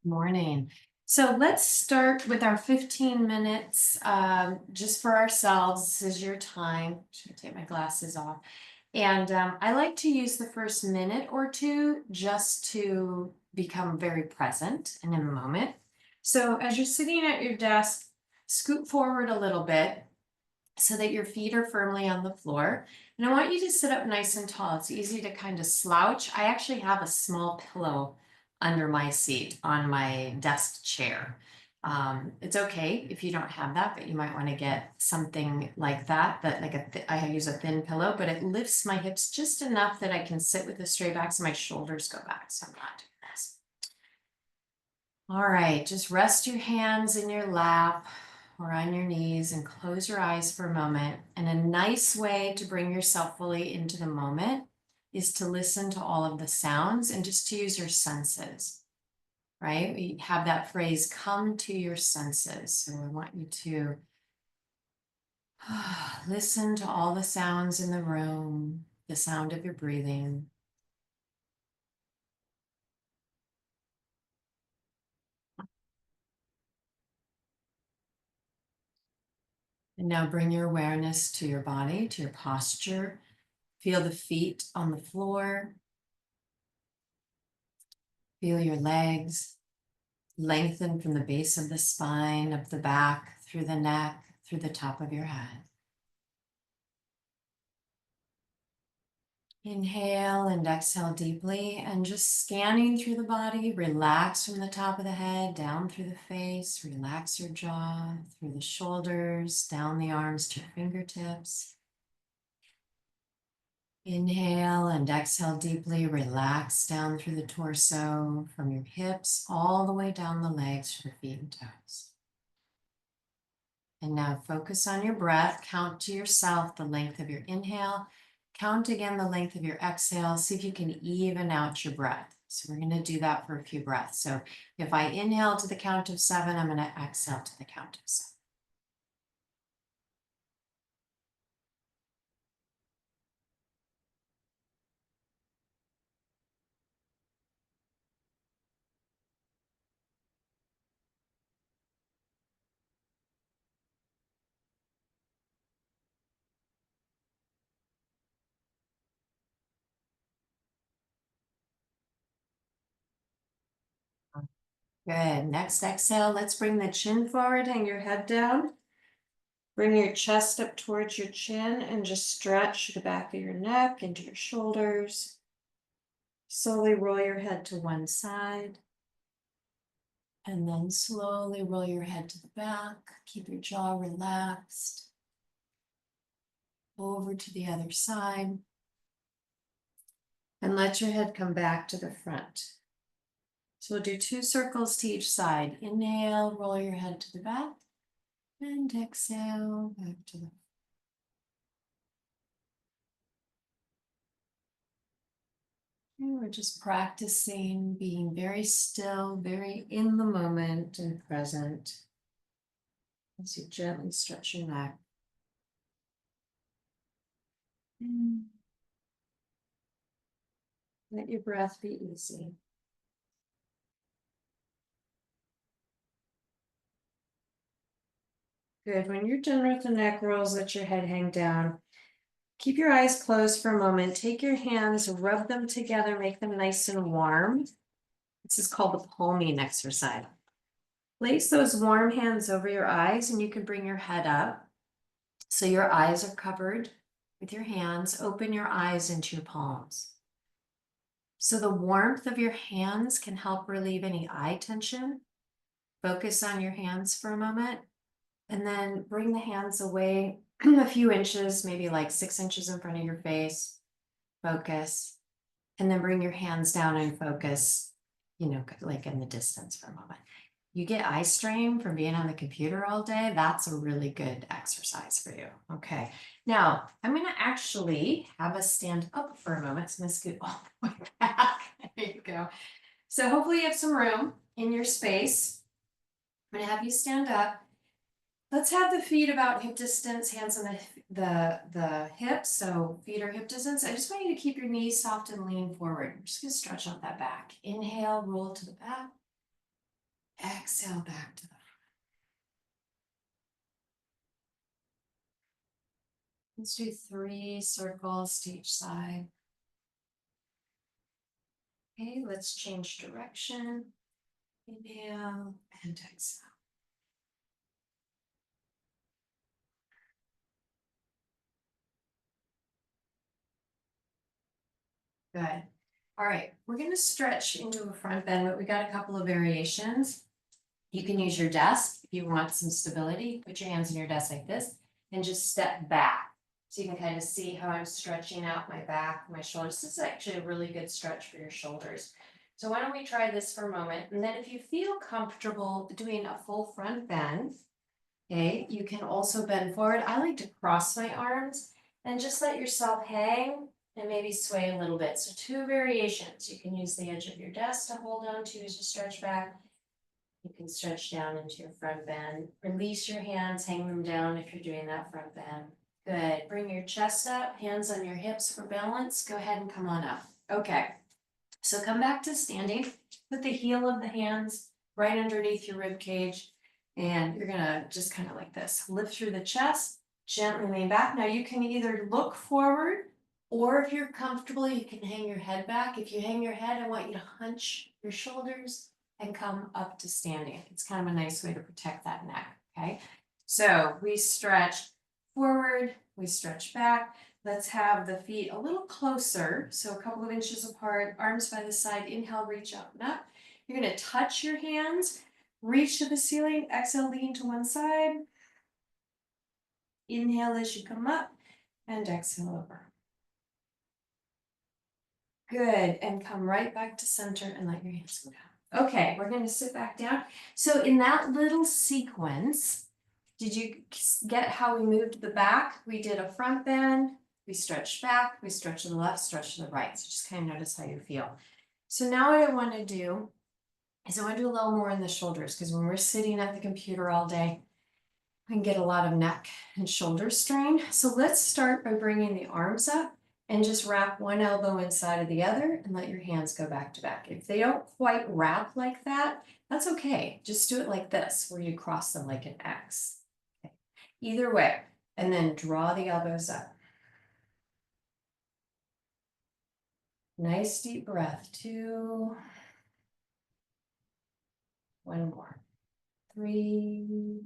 Morning. So let's start with our 15 minutes just for ourselves. This is your time. Should take my glasses off. And I like to use the first minute or two just to become very present and in the moment. So as you're sitting at your desk, scoot forward a little bit so that your feet are firmly on the floor. And I want you to sit up nice and tall. It's easy to kind of slouch. I actually have a small pillow under my seat on my desk chair. It's okay if you don't have that, but you might want to get something like that, I use a thin pillow, but it lifts my hips just enough that I can sit with a straight back so my shoulders go back. So I'm not doing this. All right, just rest your hands in your lap or on your knees and close your eyes for a moment. And a nice way to bring yourself fully into the moment is to listen to all of the sounds and just to use your senses, right? We have that phrase, come to your senses. So I want you to listen to all the sounds in the room, the sound of your breathing. And now bring your awareness to your body, to your posture. Feel the feet on the floor. Feel your legs lengthen from the base of the spine, up the back, through the neck, through the top of your head. Inhale and exhale deeply, and just scanning through the body, relax from the top of the head, down through the face, relax your jaw, through the shoulders, down the arms to your fingertips. Inhale and exhale deeply, relax down through the torso, from your hips all the way down the legs to the feet and toes. And now focus on your breath. Count to yourself the length of your inhale. Count again the length of your exhale. See if you can even out your breath. So we're going to do that for a few breaths. So if I inhale to the count of 7, I'm going to exhale to the count of 7. Good. Next exhale, let's bring the chin forward, hang your head down. Bring your chest up towards your chin and just stretch the back of your neck into your shoulders. Slowly roll your head to one side. And then slowly roll your head to the back. Keep your jaw relaxed. Over to the other side. And let your head come back to the front. So we'll do 2 circles to each side. Inhale, roll your head to the back. And exhale, back to the front. And we're just practicing being very still, very in the moment and present as you gently stretch your neck. And let your breath be easy. Good. When you're done with the neck rolls, let your head hang down. Keep your eyes closed for a moment. Take your hands, rub them together, make them nice and warm. This is called the palming exercise. Place those warm hands over your eyes, and you can bring your head up so your eyes are covered with your hands. Open your eyes into your palms. So the warmth of your hands can help relieve any eye tension. Focus on your hands for a moment, and then bring the hands away a few inches, maybe like 6 inches in front of your face. Focus. And then bring your hands down and focus, like in the distance for a moment. You get eye strain from being on the computer all day. That's a really good exercise for you. Okay. Now, I'm going to actually have us stand up for a moment. So I'm going to scoot all the way back. There you go. So hopefully you have some room in your space. I'm going to have you stand up. Let's have the feet about hip distance, hands on the hips, so feet are hip distance. I just want you to keep your knees soft and lean forward. I'm just going to stretch out that back. Inhale, roll to the back. Exhale back to the front. Let's do 3 circles to each side. Okay, let's change direction. Inhale and exhale. Good. All right, we're going to stretch into a front bend, but we got a couple of variations. You can use your desk if you want some stability. Put your hands on your desk like this and just step back. So you can kind of see how I'm stretching out my back, my shoulders. This is actually a really good stretch for your shoulders. So why don't we try this for a moment? And then if you feel comfortable doing a full front bend, okay, you can also bend forward. I like to cross my arms and just let yourself hang and maybe sway a little bit. So 2 variations. You can use the edge of your desk to hold on to as you stretch back. You can stretch down into your front bend. Release your hands, hang them down if you're doing that front bend. Good. Bring your chest up, hands on your hips for balance. Go ahead and come on up. Okay. So come back to standing. Put the heel of the hands right underneath your rib cage. And you're gonna just kind of like this. Lift through the chest, gently lean back. Now you can either look forward, or if you're comfortable, you can hang your head back. If you hang your head, I want you to hunch your shoulders and come up to standing. It's kind of a nice way to protect that neck, okay? So we stretch forward, we stretch back. Let's have the feet a little closer, so a couple of inches apart, arms by the side. Inhale, reach up and up. You're gonna touch your hands, reach to the ceiling, exhale, lean to one side. Inhale as you come up and exhale over. Good, and come right back to center and let your hands go down. Okay, we're gonna sit back down. So in that little sequence, did you get how we moved the back? We did a front bend, we stretched back, we stretched to the left, stretched to the right. So just kind of notice how you feel. So now what I want to do is I want to do a little more in the shoulders, because when we're sitting at the computer all day, I can get a lot of neck and shoulder strain. So let's start by bringing the arms up and just wrap one elbow inside of the other and let your hands go back to back. If they don't quite wrap like that, that's okay. Just do it like this, where you cross them like an X. Okay. Either way, and then draw the elbows up. Nice deep breath. 2. 1 more. 3.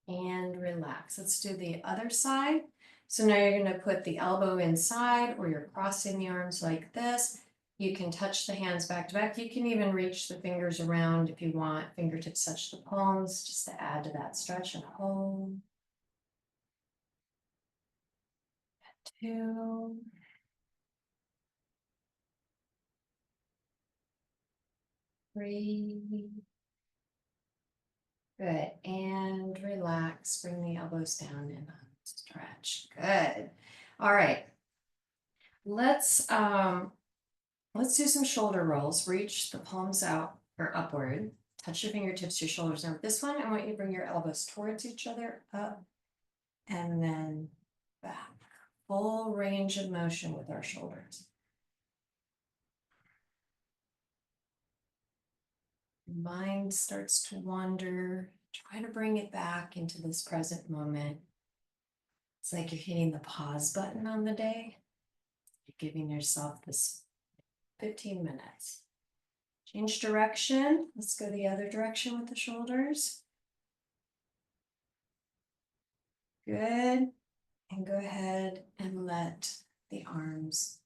And relax. Let's do the other side. So now you're going to put the elbow inside, or you're crossing the arms like this. You can touch the hands back to back. You can even reach the fingers around if you want. Fingertips touch the palms, just to add to that stretch and hold. 2. 3. Good. And relax. Bring the elbows down and stretch. Good. All right. Let's do some shoulder rolls. Reach the palms out or upward. Touch your fingertips to your shoulders. Now with this one, I want you to bring your elbows towards each other, up and then back. Full range of motion with our shoulders. Mind starts to wander. Try to bring it back into this present moment. It's like you're hitting the pause button on the day. You're giving yourself this 15 minutes. Change direction. Let's go the other direction with the shoulders. Good. And go ahead and let the arms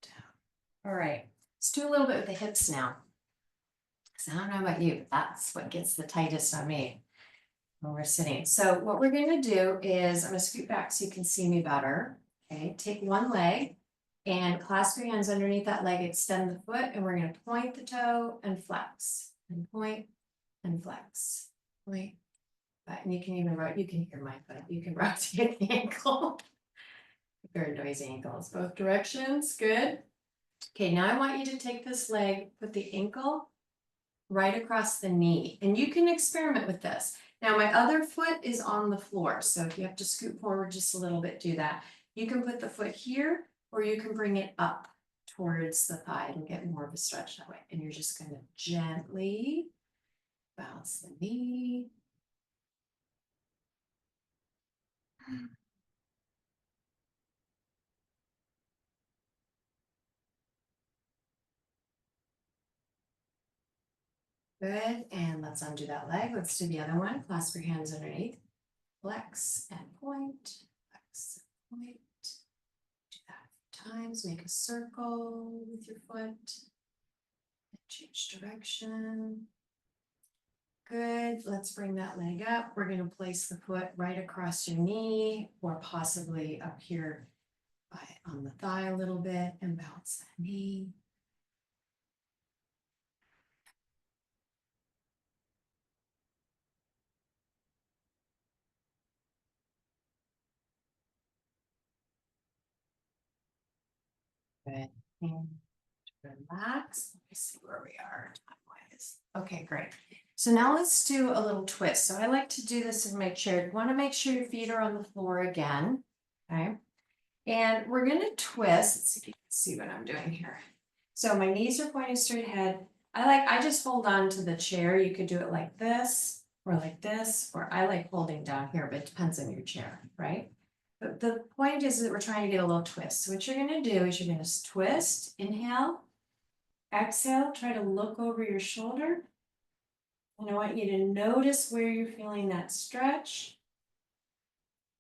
down. All right. Let's do a little bit with the hips now. So I don't know about you, but that's what gets the tightest on me when we're sitting. So what we're going to do is I'm going to scoot back so you can see me better. Okay. Take one leg and clasp your hands underneath that leg, extend the foot, and we're going to point the toe and flex, and point and flex. Point. And you can even you can hear my foot. You can rotate the ankle. Very noisy ankles, both directions. Good. Okay, now I want you to take this leg, put the ankle right across the knee, and you can experiment with this. Now my other foot is on the floor, so if you have to scoot forward just a little bit, do that. You can put the foot here, or you can bring it up towards the thigh and get more of a stretch that way. And you're just going to gently Bounce the knee. Good, and let's undo that leg. Let's do the other one. Clasp your hands underneath. Flex and point, flex and point. Do that a few times. Make a circle with your foot. And change direction. Good, let's bring that leg up. We're gonna place the foot right across your knee or possibly up here on the thigh a little bit and bounce that knee. Good. And relax. Let me see where we are time-wise. Okay, great. So now let's do a little twist. So I like to do this in my chair. You want to make sure your feet are on the floor again. Okay. And we're going to twist. Let's see if you can see what I'm doing here. So my knees are pointing straight ahead. I just hold on to the chair. You could do it like this, or I like holding down here, but it depends on your chair, right? But the point is that we're trying to get a little twist. So what you're going to do is you're going to twist, inhale, exhale, try to look over your shoulder. And I want you to notice where you're feeling that stretch.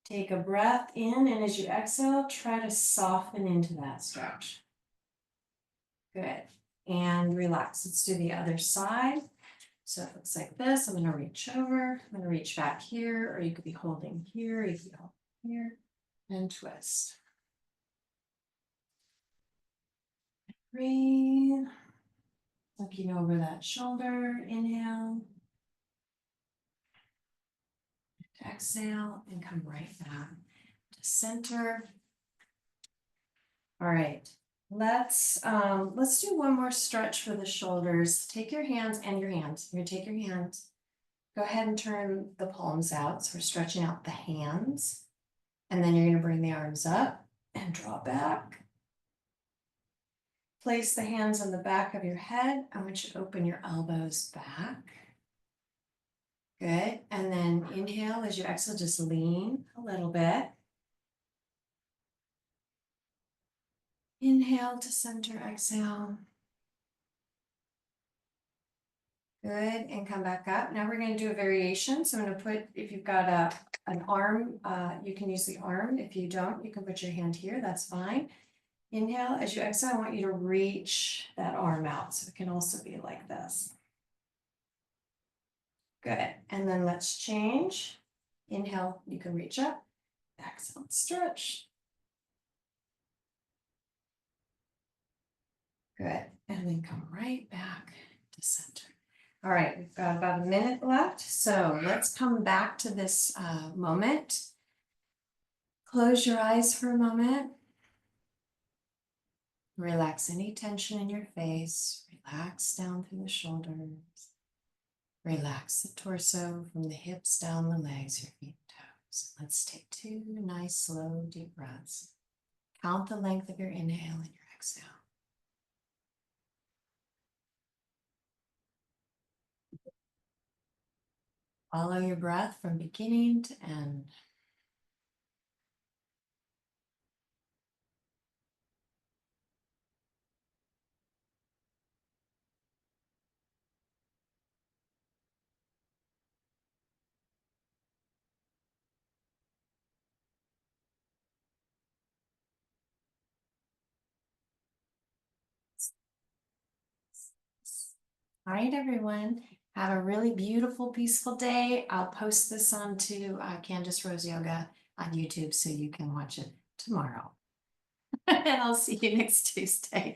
Take a breath in, and as you exhale, try to soften into that stretch. Good. And relax. Let's do the other side. So it looks like this. I'm going to reach over. I'm going to reach back here, or you could be holding here. You could hold here and twist. Breathe. Looking over that shoulder. Inhale. Exhale and come right back to center. All right. Let's do one more stretch for the shoulders. Take your hands and your hands. You're gonna take your hands. Go ahead and turn the palms out. So we're stretching out the hands. And then you're gonna bring the arms up and draw back. Place the hands on the back of your head. I want you to open your elbows back. Good. And then inhale as you exhale, just lean a little bit. Inhale to center, exhale. Good, and come back up. Now we're going to do a variation. So I'm going to put, if you've got an arm, you can use the arm. If you don't, you can put your hand here. That's fine. Inhale, as you exhale, I want you to reach that arm out. So it can also be like this. Good, and then let's change. Inhale, you can reach up. Exhale, stretch. Good, and then come right back to center. All right, we've got about a minute left, so let's come back to this moment. Close your eyes for a moment. Relax any tension in your face. Relax down through the shoulders. Relax the torso from the hips down the legs, your feet and toes. Let's take 2 nice, slow, deep breaths. Count the length of your inhale and your exhale. Follow your breath from beginning to end. All right, everyone. Have a really beautiful, peaceful day. I'll post this onto Candace Rose Yoga on YouTube so you can watch it tomorrow. And I'll see you next Tuesday.